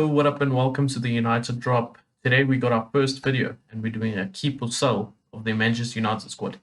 Yo, what up, and welcome to the United Drop. Today we got our first video, and we're doing a keep or sell of the Manchester United squad.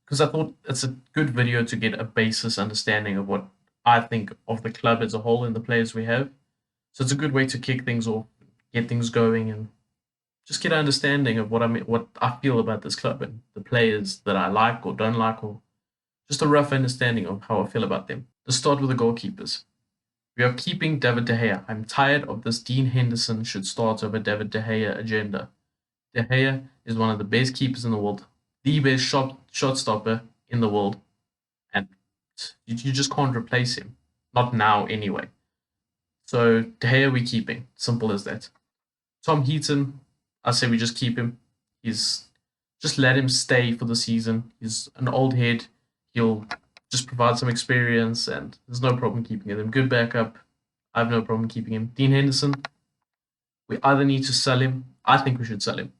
Because I thought it's a good video to get a basis understanding of what I think of the club as a whole and the players we have. So it's a good way to kick things off, get things going, and just get an understanding of what I feel about this club and the players that I like or don't like, or just a rough understanding of how I feel about them. Let's start with the goalkeepers. We are keeping David De Gea. I'm tired of this Dean Henderson should start over David De Gea agenda. De Gea is one of the best keepers in the world, the best shot stopper in the world, and you just can't replace him. Not now, anyway. So De Gea we keeping. Simple as that. Tom Heaton, I say we just keep him. Just let him stay for the season. He's an old head. He'll just provide some experience, and there's no problem keeping him. Good backup. I have no problem keeping him. Dean Henderson, we either need to sell him. I think we should sell him.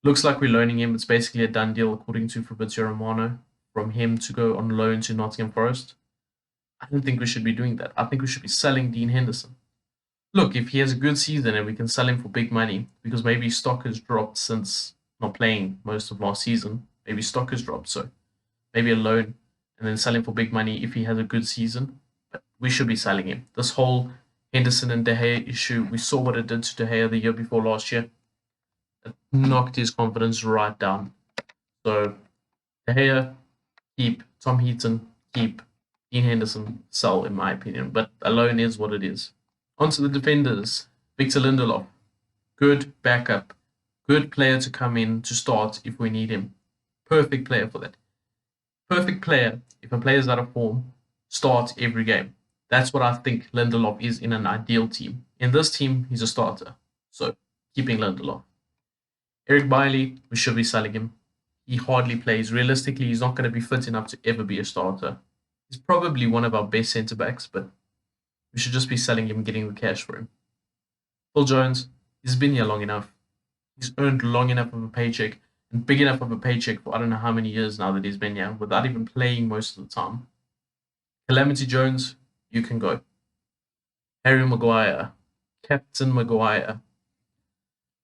Looks like we're loaning him. It's basically a done deal, according to Fabrizio Romano, from him to go on loan to Nottingham Forest. I don't think we should be doing that. I think we should be selling Dean Henderson. Look, if he has a good season and we can sell him for big money, because maybe stock has dropped since not playing most of last season. Maybe stock has dropped, so maybe a loan and then sell him for big money if he has a good season. But we should be selling him. This whole Henderson and De Gea issue, we saw what it did to De Gea the year before last year. It knocked his confidence right down. So De Gea, keep. Tom Heaton, keep. Dean Henderson, sell, in my opinion. But a loan is what it is. On to the defenders. Victor Lindelof, good backup. Good player to come in to start if we need him. Perfect player for that. Perfect player, if a player's out of form, start every game. That's what I think Lindelof is in an ideal team. In this team, he's a starter. So, keeping Lindelof. Eric Bailly, we should be selling him. He hardly plays. Realistically, he's not going to be fit enough to ever be a starter. He's probably one of our best centre-backs, but we should just be selling him and getting the cash for him. Phil Jones, he's been here long enough. He's earned long enough of a paycheck. And big enough of a paycheck for I don't know how many years now that he's been here without even playing most of the time. Calamity Jones, you can go. Harry Maguire, Captain Maguire.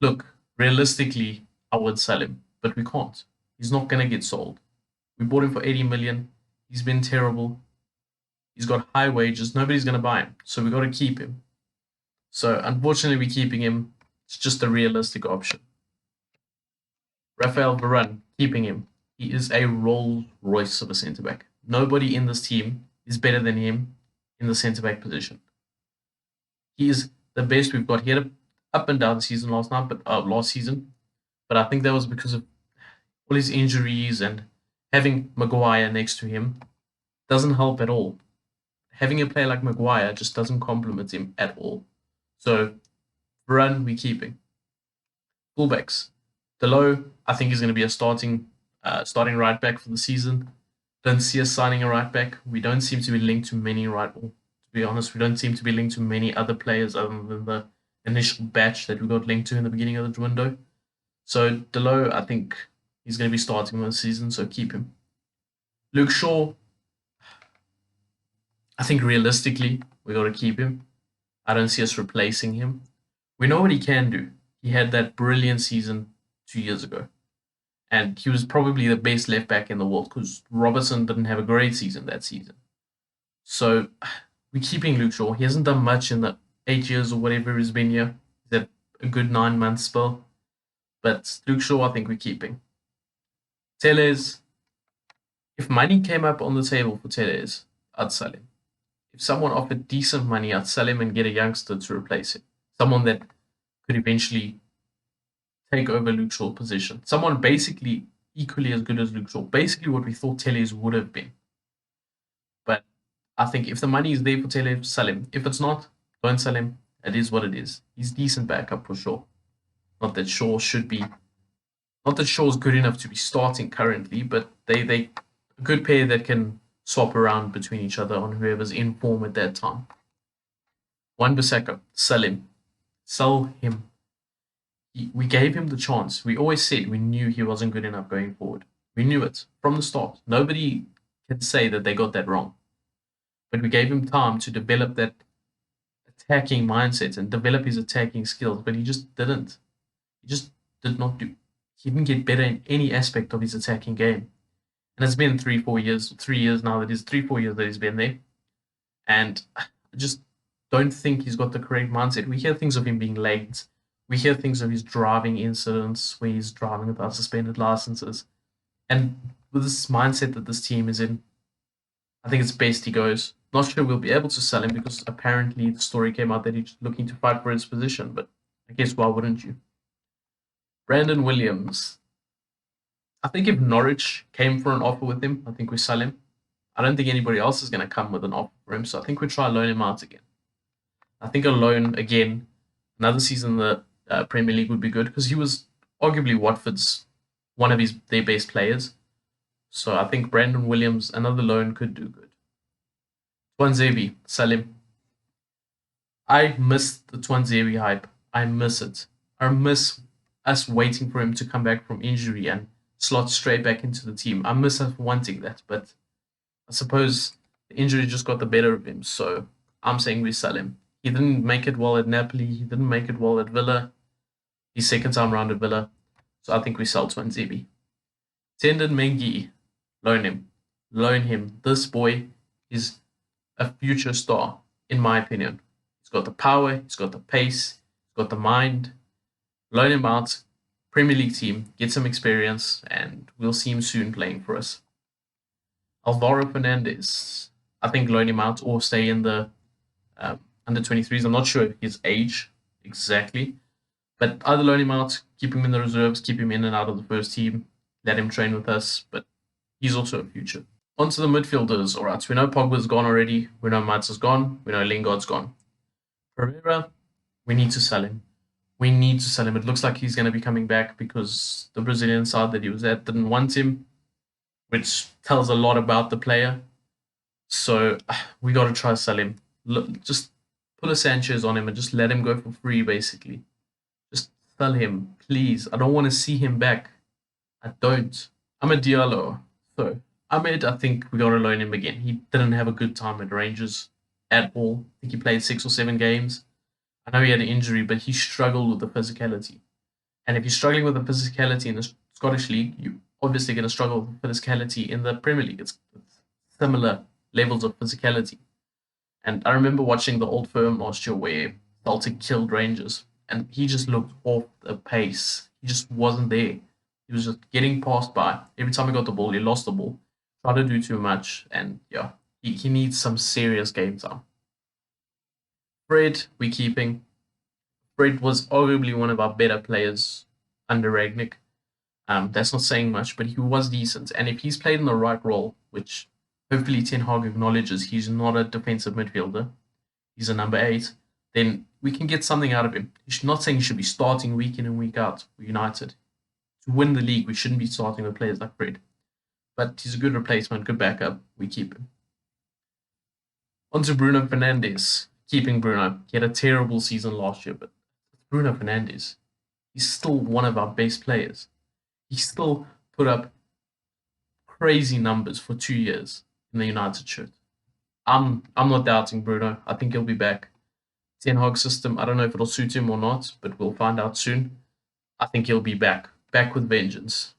Look, realistically, I would sell him, but we can't. He's not going to get sold. We bought him for 80 million. He's been terrible. He's got high wages. Nobody's going to buy him, so we got to keep him. So unfortunately, we're keeping him. It's just a realistic option. Rafael Varane, keeping him. He is a Rolls Royce of a centre-back. Nobody in this team is better than him in the centre-back position. He is the best we've got. He had a up and down the season last season, but I think that was because of all his injuries, and having Maguire next to him doesn't help at all. Having a player like Maguire just doesn't complement him at all. So, Varane, we're keeping. Fullbacks. Delo, I think he's going to be a starting right back for the season. Don't see us signing a right back. We don't seem to be linked to many to be honest, we don't seem to be linked to many other players other than the initial batch that we got linked to in the beginning of the window. So Delo, I think he's going to be starting this season, so keep him. Luke Shaw, I think realistically we got to keep him. I don't see us replacing him. We know what he can do. He had that brilliant season 2 years ago. And he was probably the best left back in the world because Robertson didn't have a great season that season. So we're keeping Luke Shaw. He hasn't done much in the 8 years or whatever he's been here. He's had a good 9 month spell. But Luke Shaw, I think we're keeping. Telles, if money came up on the table for Telles, I'd sell him. If someone offered decent money, I'd sell him and get a youngster to replace him. Someone that could eventually take over Luke Shaw's position. Someone basically equally as good as Luke Shaw. Basically what we thought Telles would have been. But I think if the money is there for Telles, sell him. If it's not, don't sell him. It is what it is. He's decent backup for sure. Not that Shaw is good enough to be starting currently, but they a good pair that can swap around between each other on whoever's in form at that time. Wan-Bissaka, sell him. Sell him. We gave him the chance. We always said we knew he wasn't good enough going forward. We knew it from the start. Nobody can say that they got that wrong. But we gave him time to develop that attacking mindset and develop his attacking skills, but he just didn't. He just did not do. He didn't get better in any aspect of his attacking game. And it's been 3 years now that he's 3, 4 years that he's been there. And I just don't think he's got the correct mindset. We hear things of him being late. We hear things of his driving incidents where he's driving without suspended licenses. And with this mindset that this team is in, I think it's best he goes. Not sure we'll be able to sell him because apparently the story came out that he's looking to fight for his position, but I guess why wouldn't you? Brandon Williams. I think if Norwich came for an offer with him, I think we sell him. I don't think anybody else is going to come with an offer for him, so I think we try loan him out again. I think a loan again, another season in the Premier League would be good because he was arguably Watford's one of their best players. So I think Brandon Williams, another loan could do good. Tuanzebe, sell him. I miss the Tuanzebe hype. I miss it. I miss us waiting for him to come back from injury and slot straight back into the team. I miss us wanting that, but I suppose the injury just got the better of him. So I'm saying we sell him. He didn't make it well at Napoli. He didn't make it well at Villa. His second time around at Villa. So I think we sell Tuanzebe. Tendon Mengi, loan him. Loan him. This boy is a future star, in my opinion. He's got the power. He's got the pace. He's got the mind. Loan him out. Premier League team. Get some experience. And we'll see him soon playing for us. Alvaro Fernandez. I think loan him out or stay in the under 23s. I'm not sure his age exactly. But either loan him out, keep him in the reserves, keep him in and out of the first team, let him train with us. But he's also a future. On to the midfielders. All right, so we know Pogba's gone already. We know Mats is gone. We know Lingard's gone. Pereira, we need to sell him. We need to sell him. It looks like he's going to be coming back because the Brazilian side that he was at didn't want him, which tells a lot about the player. So we got to try to sell him. Look, just put a Sanchez on him and just let him go for free, basically. Just sell him, please. I don't want to see him back. I don't. I'm a Diallo. So Ahmed, I think we got to loan him again. He didn't have a good time at Rangers at all. I think he played 6 or 7 games. I know he had an injury, but he struggled with the physicality. And if you're struggling with the physicality in the Scottish League, you're obviously going to struggle with physicality in the Premier League. It's similar levels of physicality. And I remember watching the Old Firm last year where Celtic killed Rangers, and he just looked off the pace. He just wasn't there. He was just getting passed by. Every time he got the ball, he lost the ball. Tried to do too much, and yeah, he needs some serious game time. Fred, we're keeping. Fred was arguably one of our better players under Rangnick. That's not saying much, but he was decent. And if he's played in the right role, which hopefully Ten Hag acknowledges he's not a defensive midfielder, he's a number 8, then we can get something out of him. He's not saying he should be starting week in and week out for United. To win the league, we shouldn't be starting with players like Fred. But he's a good replacement, good backup. We keep him. On to Bruno Fernandes. Keeping Bruno. He had a terrible season last year, but Bruno Fernandes, he's still one of our best players. He still put up crazy numbers for 2 years in the United shirt. I'm not doubting Bruno. I think he'll be back. Ten Hag system, I don't know if it'll suit him or not, but we'll find out soon. I think he'll be back. Back with vengeance.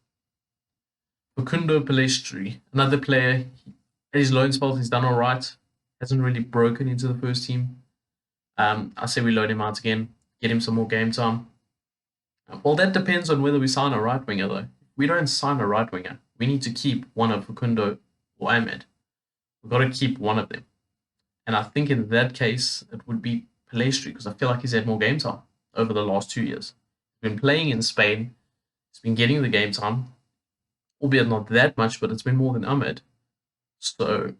Facundo Pellistri, another player. At his loan spell, he's done all right. Hasn't really broken into the first team. I say we loan him out again. Get him some more game time. Well, that depends on whether we sign a right winger, though. If we don't sign a right winger, we need to keep one of Facundo or Ahmed. We've got to keep one of them. And I think in that case, it would be Pellistri, because I feel like he's had more game time over the last 2 years. He's been playing in Spain. He's been getting the game time, albeit not that much, but it's been more than Ahmed. So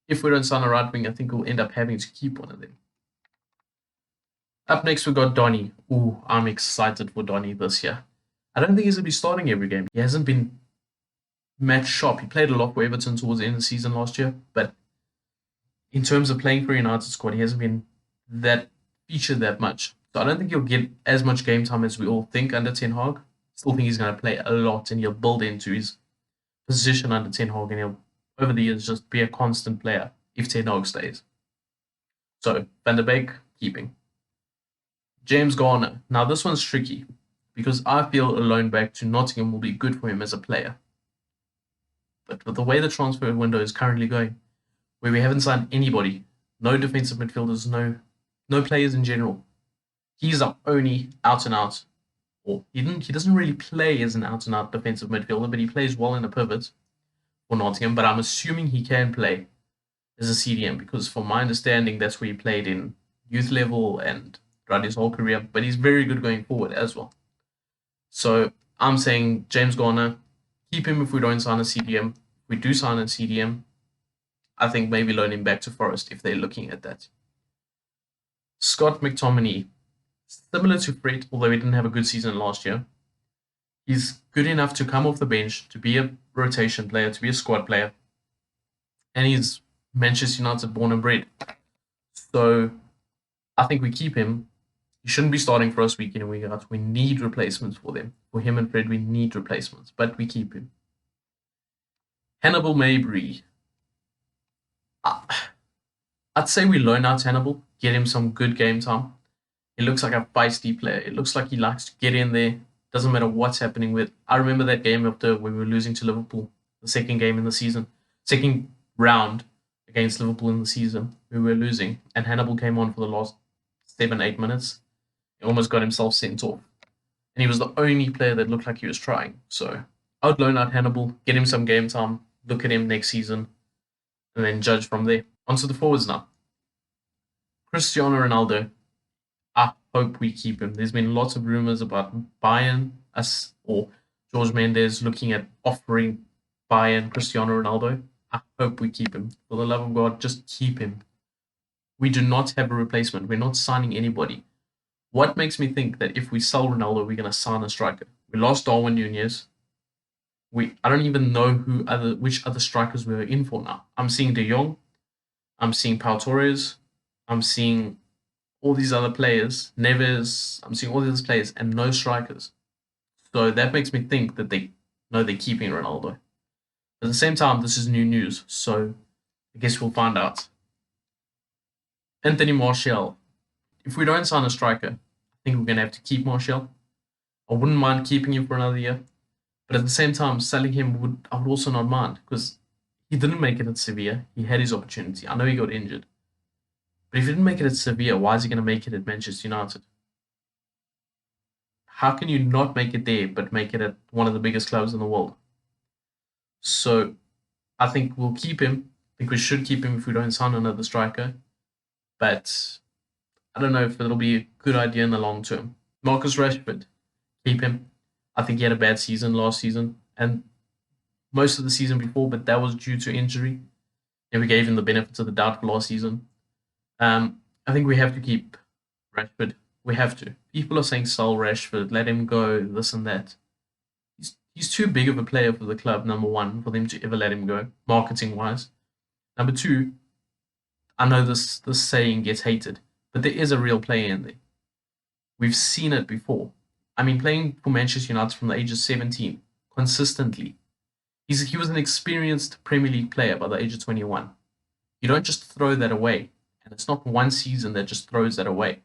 if we don't sign a right wing, I think we'll end up having to keep one of them. Up next, we've got Donny. Ooh, I'm excited for Donny this year. I don't think he's going to be starting every game. He hasn't been match sharp. He played a lot for Everton towards the end of the season last year, but in terms of playing for United squad, he hasn't been that featured that much. So I don't think he'll get as much game time as we all think under Ten Hag. Still think he's going to play a lot and he'll build into his position under Ten Hag and he'll, over the years, just be a constant player if Ten Hag stays. So, Van der Beek, keeping. James Garner. Now, this one's tricky because I feel a loan back to Nottingham will be good for him as a player. But with the way the transfer window is currently going, where we haven't signed anybody, no defensive midfielders, no players in general, he's our only out and out. Or he doesn't really play as an out and out defensive midfielder, but he plays well in a pivot for Nottingham. But I'm assuming he can play as a CDM because, from my understanding, that's where he played in youth level and throughout his whole career. But he's very good going forward as well. So I'm saying James Garner, keep him if we don't sign a CDM. If we do sign a CDM, I think maybe loan him back to Forest if they're looking at that. Scott McTominay, similar to Fred, although he didn't have a good season last year. He's good enough to come off the bench, to be a rotation player, to be a squad player. And he's Manchester United born and bred. So I think we keep him. He shouldn't be starting for us week in and week out. We need replacements for them. For him and Fred, we need replacements, but we keep him. Hannibal Mabry. I'd say we loan out Hannibal, get him some good game time. He looks like a feisty player. It looks like he likes to get in there. Doesn't matter what's happening with. I remember that game after we were losing to Liverpool, the second game in the season, second round against Liverpool in the season. We were losing, and Hannibal came on for the last 7-8 minutes. He almost got himself sent off, and he was the only player that looked like he was trying. So I would loan out Hannibal, get him some game time, look at him next season, and then judge from there. Onto the forwards now. Cristiano Ronaldo. I hope we keep him. There's been lots of rumors about Bayern, us or George Mendes looking at offering Bayern Cristiano Ronaldo. I hope we keep him. For the love of God, just keep him. We do not have a replacement. We're not signing anybody. What makes me think that if we sell Ronaldo, we're going to sign a striker? We lost Darwin Nunez. I don't even know which other strikers we're in for now. I'm seeing De Jong. I'm seeing Pau Torres. I'm seeing all these other players, Neves. I'm seeing all these players and no strikers. So that makes me think that they're keeping Ronaldo. At the same time, this is new news, so I guess we'll find out. Anthony Martial. If we don't sign a striker, I think we're going to have to keep Martial. I wouldn't mind keeping him for another year. But at the same time, selling him I would also not mind because he didn't make it at Sevilla. He had his opportunity. I know he got injured. But if he didn't make it at Sevilla, why is he going to make it at Manchester United? How can you not make it there but make it at one of the biggest clubs in the world? So I think we'll keep him. I think we should keep him if we don't sign another striker. But I don't know if it'll be a good idea in the long term. Marcus Rashford, keep him. I think he had a bad season last season and most of the season before, but that was due to injury. And we gave him the benefit of the doubt for last season. I think we have to keep Rashford. We have to. People are saying sell Rashford, let him go, this and that. He's too big of a player for the club, number one, for them to ever let him go, marketing-wise. Number two, I know this saying gets hated, but there is a real player in there. We've seen it before. I mean, playing for Manchester United from the age of 17, consistently. He was an experienced Premier League player by the age of 21. You don't just throw that away. And it's not one season that just throws that away.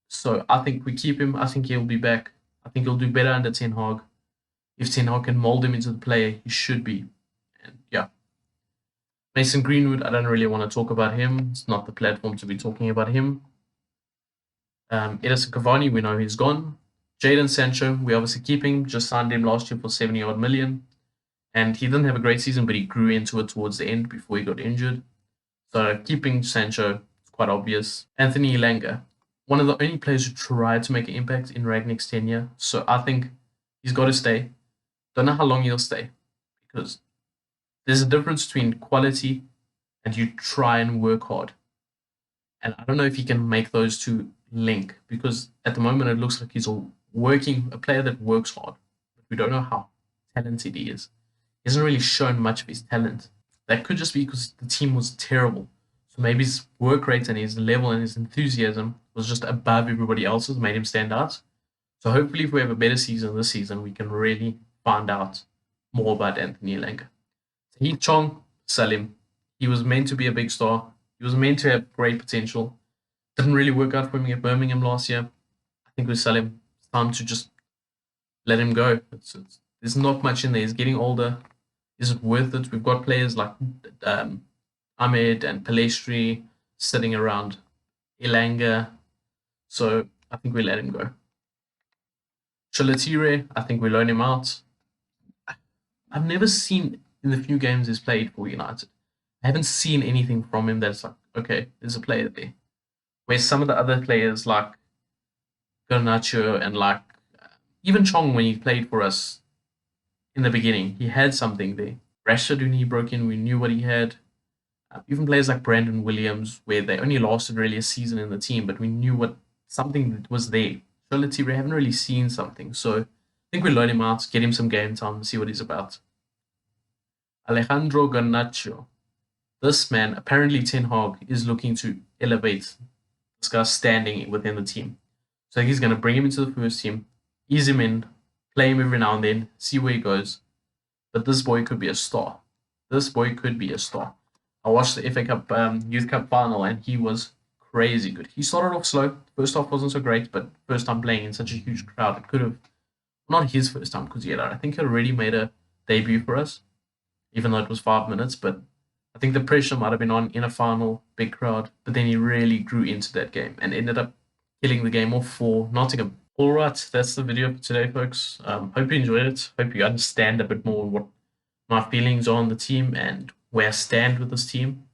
So I think we keep him. I think he'll be back. I think he'll do better under Ten Hag. If Ten Hag can mold him into the player he should be. And yeah. Mason Greenwood, I don't really want to talk about him. It's not the platform to be talking about him. Edison Cavani, we know he's gone. Jadon Sancho, we obviously keeping. Just signed him last year for 70-odd million. And he didn't have a great season, but he grew into it towards the end before he got injured. So keeping Sancho is quite obvious. Anthony Elanga, one of the only players who tried to make an impact in Rangnick's tenure. So I think he's got to stay. Don't know how long he'll stay because there's a difference between quality and you try and work hard. And I don't know if he can make those two link because at the moment it looks like he's a player that works hard. But we don't know how talented he is. He hasn't really shown much of his talent. That could just be because the team was terrible. So maybe his work rate and his level and his enthusiasm was just above everybody else's, made him stand out. So hopefully if we have a better season this season, we can really find out more about Anthony Elanga. Tahith Chong, sell him. He was meant to be a big star. He was meant to have great potential. Didn't really work out for me at Birmingham last year. I think we sell him. It's time to just let him go. There's not much in there. He's getting older. Is it worth it? We've got players like Ahmed and Palestri sitting around, Ilanga. So I think we let him go. Cholatire, I think we loan him out. I've never seen in the few games he's played for United. I haven't seen anything from him that's like, okay, there's a player there. Where some of the other players like Garnacho and like even Chong when he played for us in the beginning, he had something there. Rashford when he broke in, we knew what he had. Even players like Brandon Williams, where they only lasted really a season in the team, but we knew what something was there. Cholatire, we haven't really seen something, so I think we loan him out, get him some game time, see what he's about. Alejandro Garnacho. This man, apparently Ten Hag is looking to elevate this guy's standing within the team. So he's going to bring him into the first team, ease him in, play him every now and then, see where he goes. But this boy could be a star. This boy could be a star. I watched the FA Cup Youth Cup final and he was crazy good. He started off slow. First half wasn't so great, but first time playing in such a huge crowd, it could have, not his first time because I think he already made a debut for us, even though it was 5 minutes. But I think the pressure might have been on in a final, big crowd. But then he really grew into that game and ended up killing the game off for Nottingham. All right, that's the video for today, folks. Hope you enjoyed it. Hope you understand a bit more what my feelings are on the team and where I stand with this team.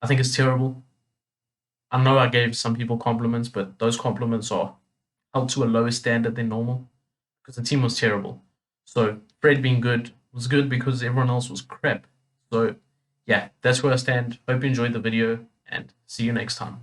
I think it's terrible. I know I gave some people compliments, but those compliments are held to a lower standard than normal because the team was terrible. So Fred being good was good because everyone else was crap. So yeah, that's where I stand. Hope you enjoyed the video and see you next time.